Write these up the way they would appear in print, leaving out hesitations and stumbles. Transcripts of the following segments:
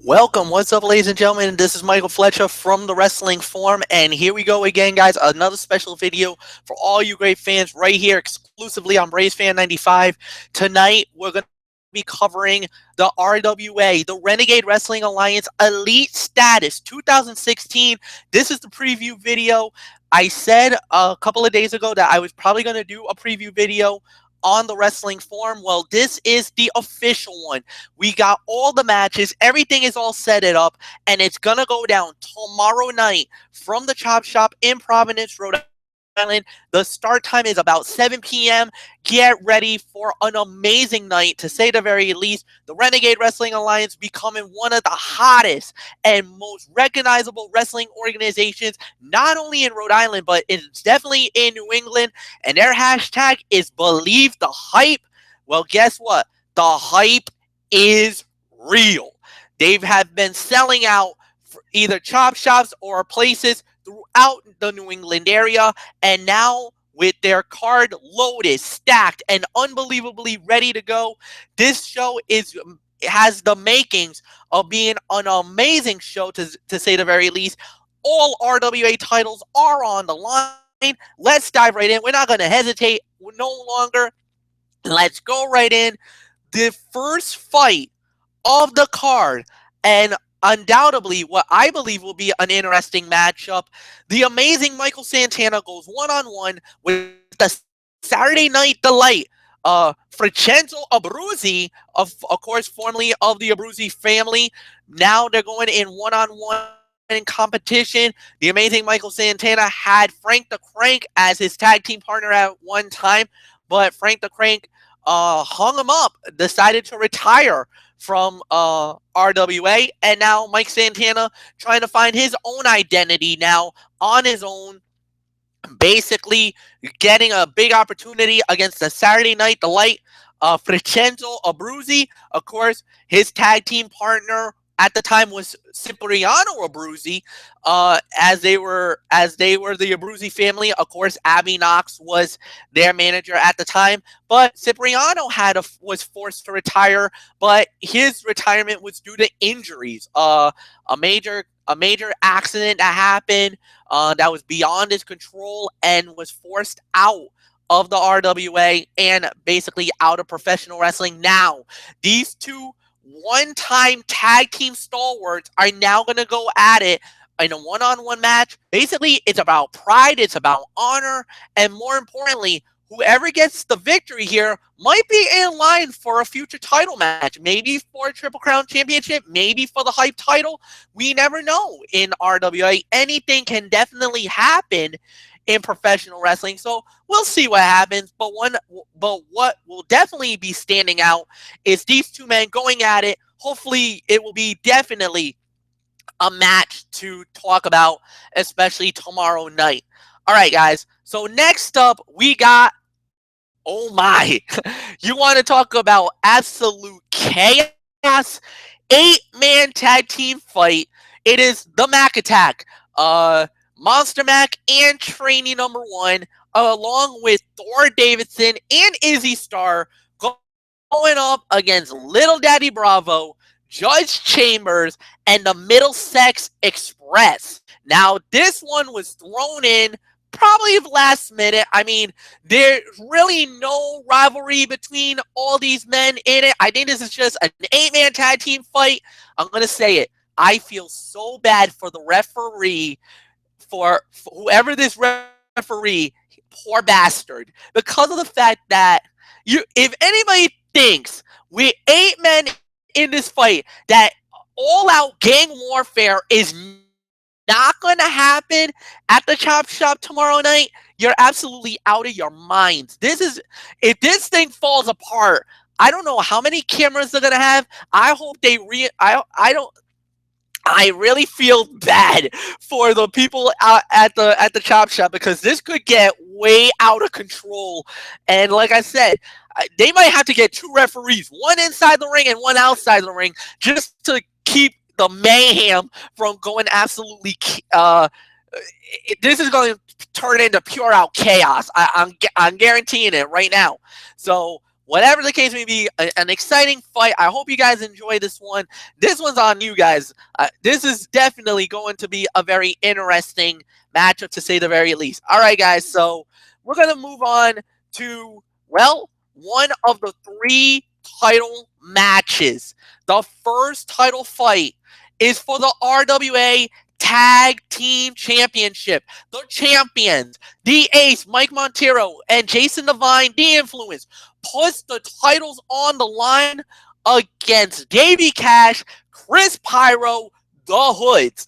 Welcome, what's up, ladies and gentlemen? This is Michael Flecha from the Wrestling Forum, and here we go again, guys. Another special video for all you great fans right here exclusively on Braves Fan 95. Tonight, we're going to be covering the RWA, the Renegade Wrestling Alliance Elite Status 2016. This is the preview video. I said a couple of days ago that I was probably going to do a preview video on the Wrestling Forum. Well, this is the official one. We got all the matches. Everything is all set it up, and it's going to go down tomorrow night from the Chop Shop in Providence, Rhode Island. The start time is about 7 p.m. Get ready for an amazing night, to say the very least. The Renegade Wrestling Alliance becoming one of the hottest and most recognizable wrestling organizations, not only in Rhode Island, but it's definitely in New England. And their hashtag is Believe the Hype. Well, guess what? The hype is real. They have been selling out for either chop shops or places throughout the New England area, and now with their card loaded, stacked, and unbelievably ready to go, this show has the makings of being an amazing show, to say the very least. All RWA titles are on the line. Let's dive right in. We're not going to hesitate no longer. Let's go right in. The first fight of the card, and undoubtedly what I believe will be an interesting matchup. The amazing Michael Santana goes one-on-one with the Saturday Night Delight, Flecha Abruzzi, of course, formerly of the Abruzzi family. Now they're going in one-on-one in competition. The amazing Michael Santana had Frank the Crank as his tag team partner at one time, but Frank the Crank hung him up, decided to retire from RWA, and now Mike Santana trying to find his own identity now on his own, basically getting a big opportunity against the Saturday Night Delight, Flecha Abruzzi. Of course, his tag team partner at the time was Cipriano Abruzzi, as they were the Abruzzi family. Of course, Abby Knox was their manager at the time, but Cipriano was forced to retire, but his retirement was due to injuries. A major accident that happened that was beyond his control and was forced out of the RWA and basically out of professional wrestling. Now, these two one-time tag team stalwarts are now going to go at it in a one-on-one match. Basically, it's about pride, it's about honor, and more importantly, whoever gets the victory here might be in line for a future title match, maybe for a Triple Crown Championship, maybe for the Hype title. We never know in RWA. Anything can definitely happen in professional wrestling, so we'll see what happens. But what will definitely be standing out is these two men going at it. Hopefully, it will be definitely a match to talk about, especially tomorrow night. All right, guys. So next up, we got, oh my, you want to talk about absolute chaos? 8-man tag team fight. It is the Mac Attack. Monster Mac and Trainee number 1, along with Thor Davidson and Izzy Star, going up against Little Daddy Bravo, Judge Chambers, and the Middlesex Express. Now, this one was thrown in probably last minute. I mean, there's really no rivalry between all these men in it. I think this is just an 8-man tag team fight. I'm going to say it. I feel so bad for the referee, for whoever this referee, poor bastard, because of the fact that if anybody thinks with 8 men in this fight that all-out gang warfare is not going to happen at the Chop Shop tomorrow night, you're absolutely out of your minds. If this thing falls apart, I don't know how many cameras they're going to have. I hope they I really feel bad for the people out at the Chop Shop, because this could get way out of control. And like I said, they might have to get 2 referees, one inside the ring and one outside the ring, just to keep the mayhem from going absolutely. This is going to turn into pure out chaos. I'm guaranteeing it right now. So whatever the case may be, an exciting fight. I hope you guys enjoy this one. This one's on you guys. This is definitely going to be a very interesting matchup, to say the very least. All right, guys. So we're going to move on to, well, one of the 3 title matches. The first title fight is for the RWA Tag Team Championship. The champions, the Ace, Mike Montero, and Jason Devine, the Influence, puts the titles on the line against Davey Cash, Chris Pyro, the Hoods.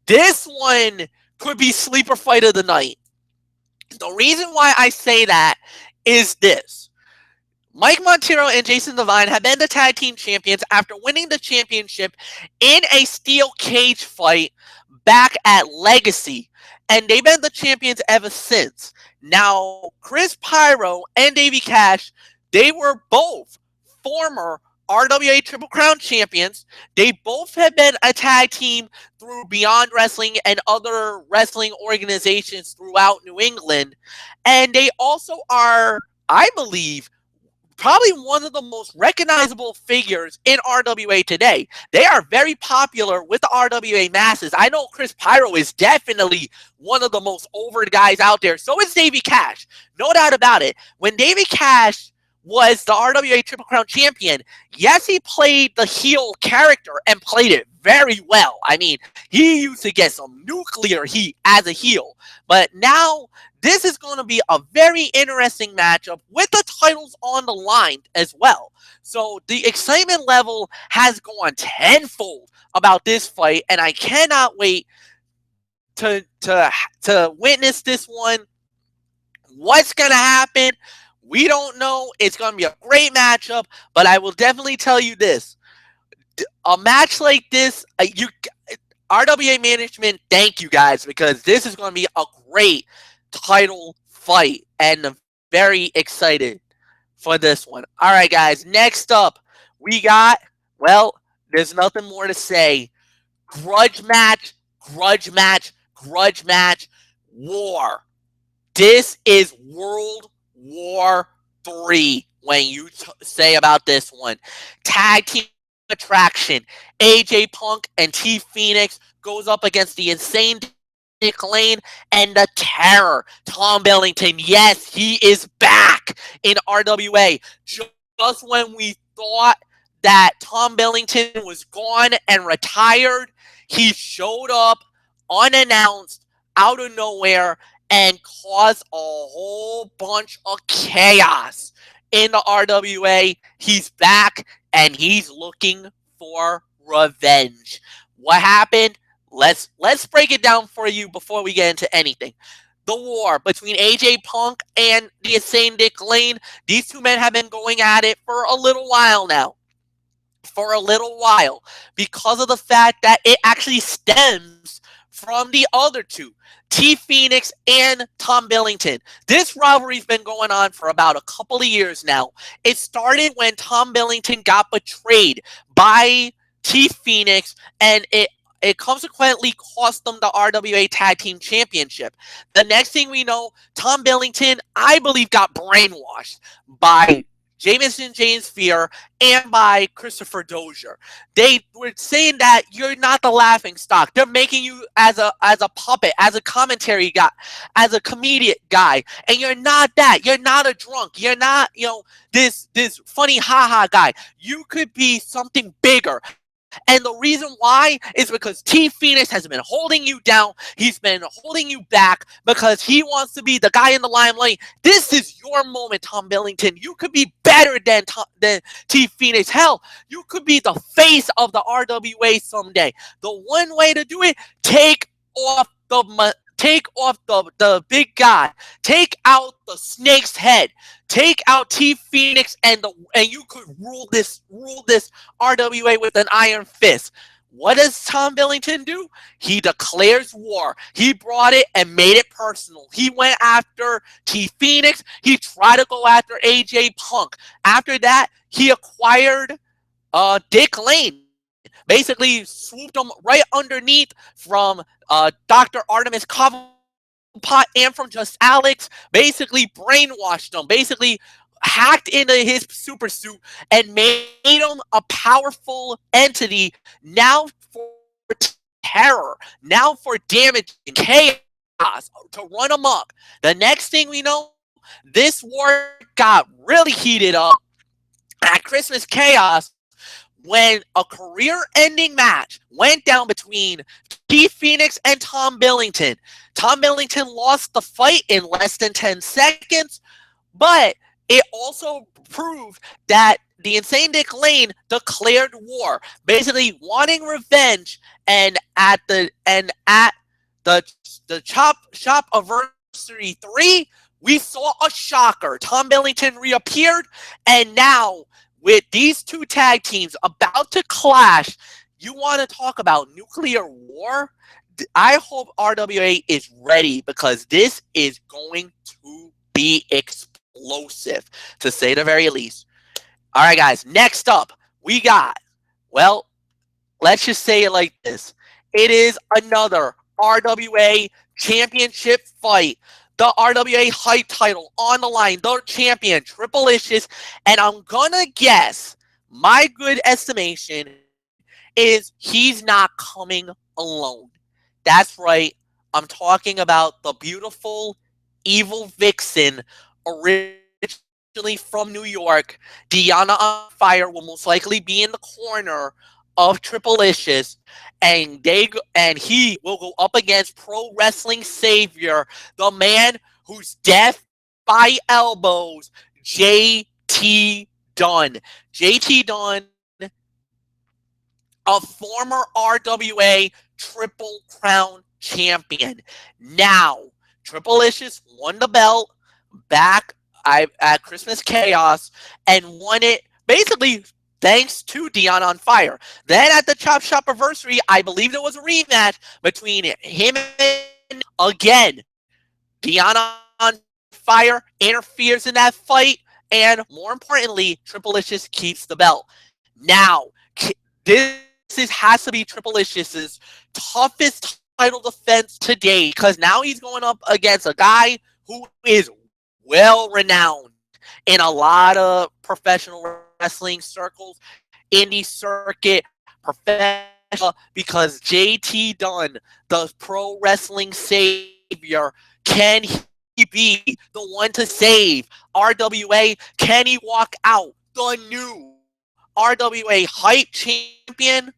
This one could be sleeper fight of the night. The reason why I say that is this. Mike Montero and Jason Devine have been the tag team champions after winning the championship in a steel cage fight back at Legacy, and they've been the champions ever since. Now, Chris Pyro and Davey Cash, they were both former RWA Triple Crown champions. They both have been a tag team through Beyond Wrestling and other wrestling organizations throughout New England, and they also are, I believe, probably one of the most recognizable figures in RWA today. They are very popular with the RWA masses. I know Chris Pyro is definitely one of the most over guys out there. So is Davey Cash. No doubt about it. When Davey Cash was the RWA Triple Crown champion, yes, he played the heel character and played it very well. I mean, he used to get some nuclear heat as a heel. But now this is going to be a very interesting matchup with the titles on the line as well. So the excitement level has gone tenfold about this fight, and I cannot wait to witness this one. What's going to happen? We don't know. It's going to be a great matchup, but I will definitely tell you this. A match like this, RWA management, thank you guys, because this is going to be a great title fight, and I'm very excited for this one. All right, guys, next up, we got, well, there's nothing more to say. Grudge match, grudge match, grudge match, war. This is World War III when you say about this one. Tag team attraction. AJ Punk and T Phoenix goes up against the Insane Dick Lane and the Terror, Tom Millington. Yes, he is back in RWA. Just when we thought that Tom Millington was gone and retired, he showed up unannounced out of nowhere and caused a whole bunch of chaos in the RWA. He's back and he's looking for revenge. What happened? Let's break it down for you before we get into anything. The war between AJ Punk and the Insane Dick Lane. These two men have been going at it for a little while now. For a little while. Because of the fact that it actually stems from the other two, T Phoenix and Tom Millington. This rivalry's been going on for about a couple of years now. It started when Tom Millington got betrayed by T Phoenix, and it consequently cost them the RWA Tag Team Championship. The next thing we know, Tom Millington, I believe, got brainwashed by Jamison James Fear and by Christopher Dozier. They were saying that you're not the laughing stock. They're making you as a puppet, as a commentary guy, as a comedian guy, and you're not that. You're not a drunk. You're not, this funny haha guy. You could be something bigger. And the reason why is because T Phoenix has been holding you down. He's been holding you back because he wants to be the guy in the limelight. This is your moment, Tom Millington. You could be better than T Phoenix. Hell, you could be the face of the RWA someday. The one way to do it, take off the big guy. Take out the snake's head. Take out T Phoenix and you could rule this RWA with an iron fist. What does Tom Millington do? He declares war. He brought it and made it personal. He went after T Phoenix. He tried to go after AJ Punk. After that, he acquired Dick Lane. Basically swooped him right underneath from Dr. Artemis Cobblepot and from Just Alex. Basically brainwashed him. Basically hacked into his super suit and made him a powerful entity now for terror, now for damage and chaos to run amok. The next thing we know, this war got really heated up at Christmas Chaos when a career-ending match went down between Keith Phoenix and Tom Millington. Tom Millington lost the fight in less than 10 seconds, but it also proved that the Insane Dick Lane declared war, basically wanting revenge. And at the Chop Shop Anniversary 3, we saw a shocker. Tom Millington reappeared, and now with these two tag teams about to clash, you want to talk about nuclear war? I hope RWA is ready, because this is going to be explosive, to say the very least. All right, guys, next up, we got, well, let's just say it like this. It is another RWA championship fight. The RWA Hype title on the line. The champion, Alicious. And I'm going to guess, my good estimation is he's not coming alone. That's right. I'm talking about the beautiful, evil vixen, originally from New York. Deanna on Fire will most likely be in the corner of Alicious, and he will go up against Pro Wrestling Savior, the man who's death by elbows, JT Dunn. JT Dunn, a former RWA Triple Crown champion. Now, Alicious won the belt back at Christmas Chaos and won it basically thanks to Dion on Fire. Then at the Chop Shop Anniversary, I believe there was a rematch between him and, again, Dion on Fire interferes in that fight, and more importantly, Alicious keeps the belt. Now, this has to be Alicious's toughest title defense to date, because now he's going up against a guy who is well-renowned in a lot of professional wrestling circles, indie circuit, professional, because JT Dunn, the Pro Wrestling Savior, can he be the one to save RWA? Can he walk out the new RWA Hype champion?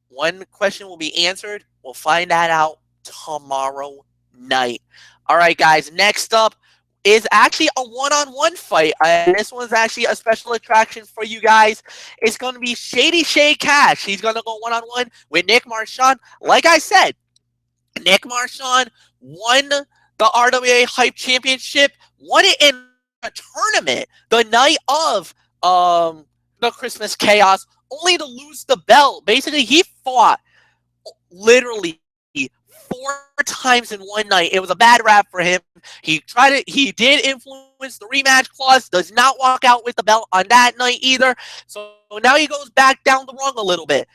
One question will be answered. We'll find that out tomorrow night. All right, guys, next up is actually a one-on-one fight. This one's actually a special attraction for you guys. It's going to be Shady Shay Cash. He's going to go one-on-one with Nick Marshawn. Like I said, Nick Marshawn won the RWA Hype Championship, won it in a tournament the night of the Christmas Chaos, only to lose the belt. Basically, he fought literally 4 times in one night. It was a bad rap for him. He did influence the rematch clause, does not walk out with the belt on that night either. So now he goes back down the rung a little bit.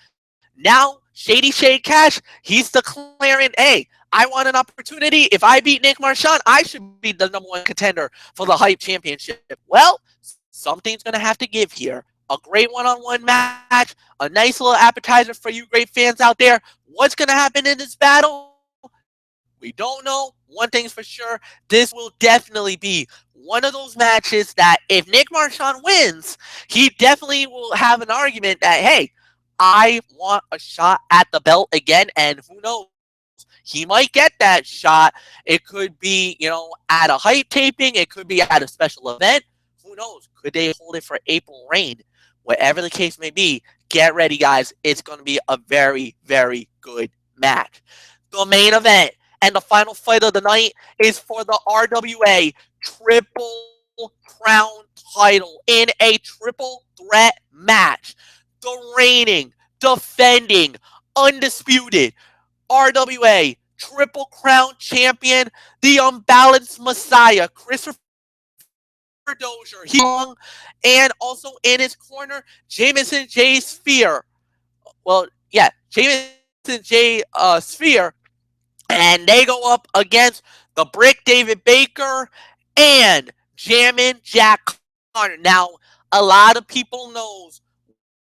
Now, Shady Shay Cash, he's declaring, hey, I want an opportunity. If I beat Nick Marshawn, I should be the #1 contender for the Hype Championship. Well, something's going to have to give here. A great one-on-one match, a nice little appetizer for you great fans out there. What's going to happen in this battle? We don't know. One thing's for sure, this will definitely be one of those matches that if Nick Marshawn wins, he definitely will have an argument that, hey, I want a shot at the belt again, and who knows? He might get that shot. It could be, at a Hype taping. It could be at a special event. Who knows? Could they hold it for April Rain? Whatever the case may be, get ready, guys. It's going to be a very, very good match. The main event and the final fight of the night is for the RWA Triple Crown title in a triple threat match. The reigning, defending, undisputed RWA Triple Crown champion, the Unbalanced Messiah, Christopher Dozier, and also in his corner, Jameson J. Sphere. Well, yeah, Jameson J. Sphere, and they go up against the Brick David Baker and Jammin' Jack Connor. Now, a lot of people knows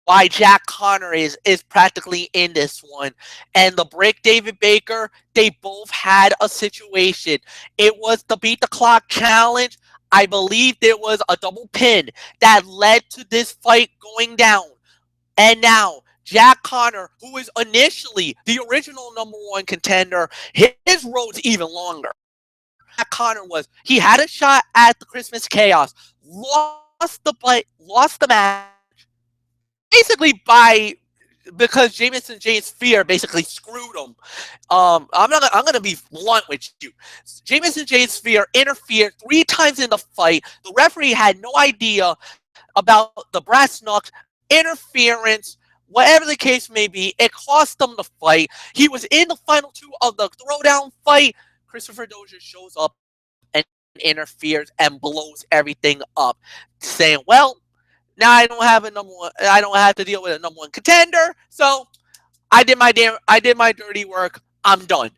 why Jack Connor is practically in this one. And the Brick David Baker, they both had a situation. It was the beat the clock challenge. I believe there was a double pin that led to this fight going down. And now Jack Connor, who is initially the original #1 contender, his road's even longer. Jack Connor he had a shot at the Christmas Chaos, lost the match, basically because Jamison James Fear basically screwed him. I'm gonna be blunt with you. Jamison James Fear interfered 3 times in the fight. The referee had no idea about the brass knucks, interference, whatever the case may be. It cost him the fight. He was in the final 2 of the throwdown fight. Christopher Dozier shows up and interferes and blows everything up, saying, "Well, now I don't have I don't have to deal with a #1 contender. So I did my dirty work. I'm done."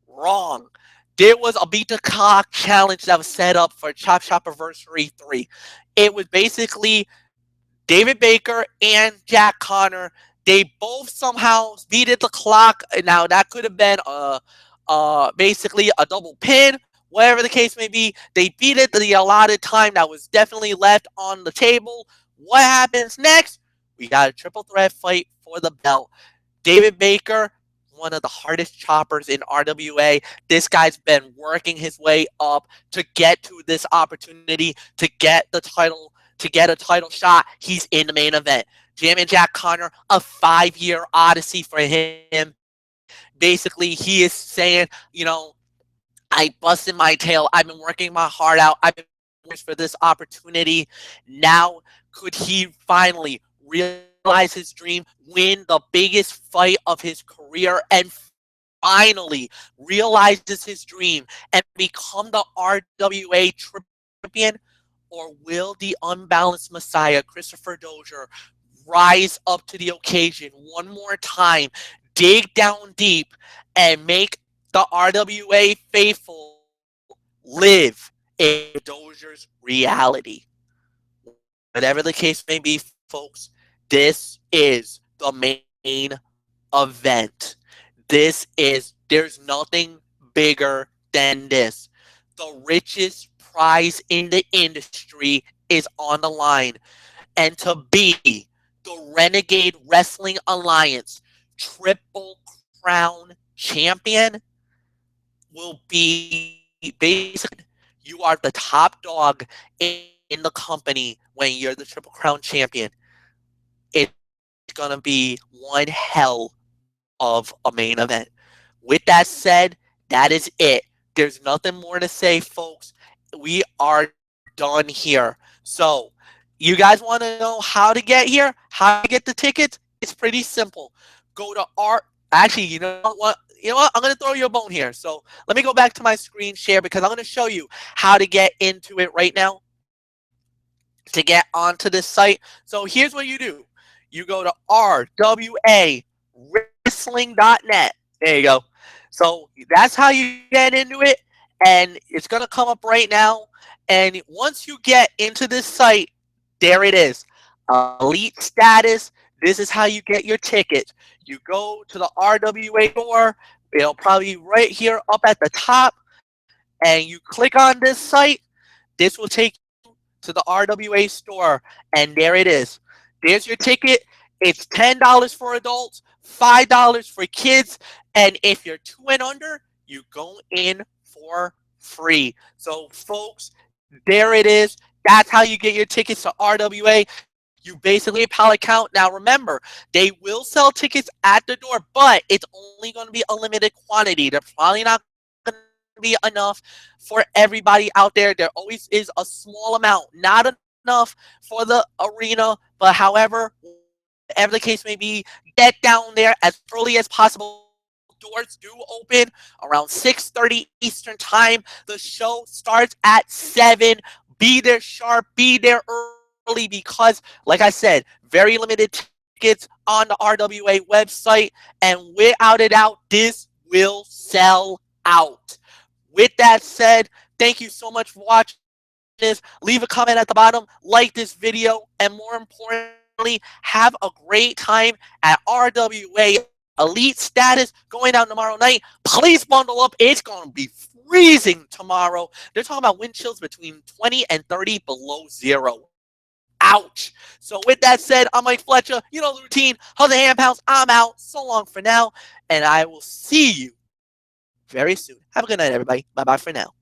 Wrong. There was a beat the clock challenge that was set up for Chop Shop Anniversary 3. It was basically David Baker and Jack Connor. They both somehow beated the clock. Now that could have been basically a double pin. Whatever the case may be, they beat it the allotted time that was definitely left on the table. What happens next? We got a triple threat fight for the belt. David Baker, one of the hardest choppers in RWA. This guy's been working his way up to get to this opportunity to get the title, to get a title shot. He's in the main event. Jamming Jack Connor, a 5-year odyssey for him. Basically, he is saying, I busted my tail. I've been working my heart out. I've been waiting for this opportunity. Now, could he finally realize his dream, win the biggest fight of his career, and finally realizes his dream and become the RWA champion? Or will the Unbalanced Messiah, Christopher Dozier, rise up to the occasion one more time, dig down deep, and make the RWA faithful live in Dozier's reality? Whatever the case may be, folks, this is the main event. There's nothing bigger than this. The richest prize in the industry is on the line. And to be the Renegade Wrestling Alliance Triple Crown champion will be basically, you are the top dog in the company when you're the Triple Crown champion. It's going to be one hell of a main event. With that said, that is it. There's nothing more to say, folks. We are done here. So, you guys want to know how to get here? How to get the tickets? It's pretty simple. Go to Actually, you know what? I'm going to throw you a bone here. So, let me go back to my screen share because I'm going to show you how to get into it right now to get onto this site. So, here's what you do. You go to RWA Wrestling.net. There you go. So that's how you get into it, and it's going to come up right now. And once you get into this site, there it is. Elite status. This is how you get your tickets. You go to the RWA store. It'll probably be right here up at the top, and you click on this site. This will take you to the RWA store, and there it is. There's your ticket. It's $10 for adults, $5 for kids, and if you're 2 and under, you go in for free. So, folks, there it is. That's how you get your tickets to RWA. You basically PayPal account. Now, remember, they will sell tickets at the door, but it's only going to be a limited quantity. They're probably not going to be enough for everybody out there. There always is a small amount, not enough for the arena, but however, whatever the case may be, get down there as early as possible. Doors do open around 6:30 Eastern time. The show starts at 7. Be there sharp, be there early because, like I said, very limited tickets on the RWA website, and without a doubt, this will sell out. With that said, thank you so much for watching. is, leave a comment at the bottom, like this video, and more importantly, have a great time at RWA Elite Status going out tomorrow night. Please bundle up. It's going to be freezing tomorrow. They're talking about wind chills between 20 and 30 below zero. Ouch. So with that said, I'm Mike Flecha. You know the routine. Hug the hand pounds. I'm out. So long for now. And I will see you very soon. Have a good night, everybody. Bye-bye for now.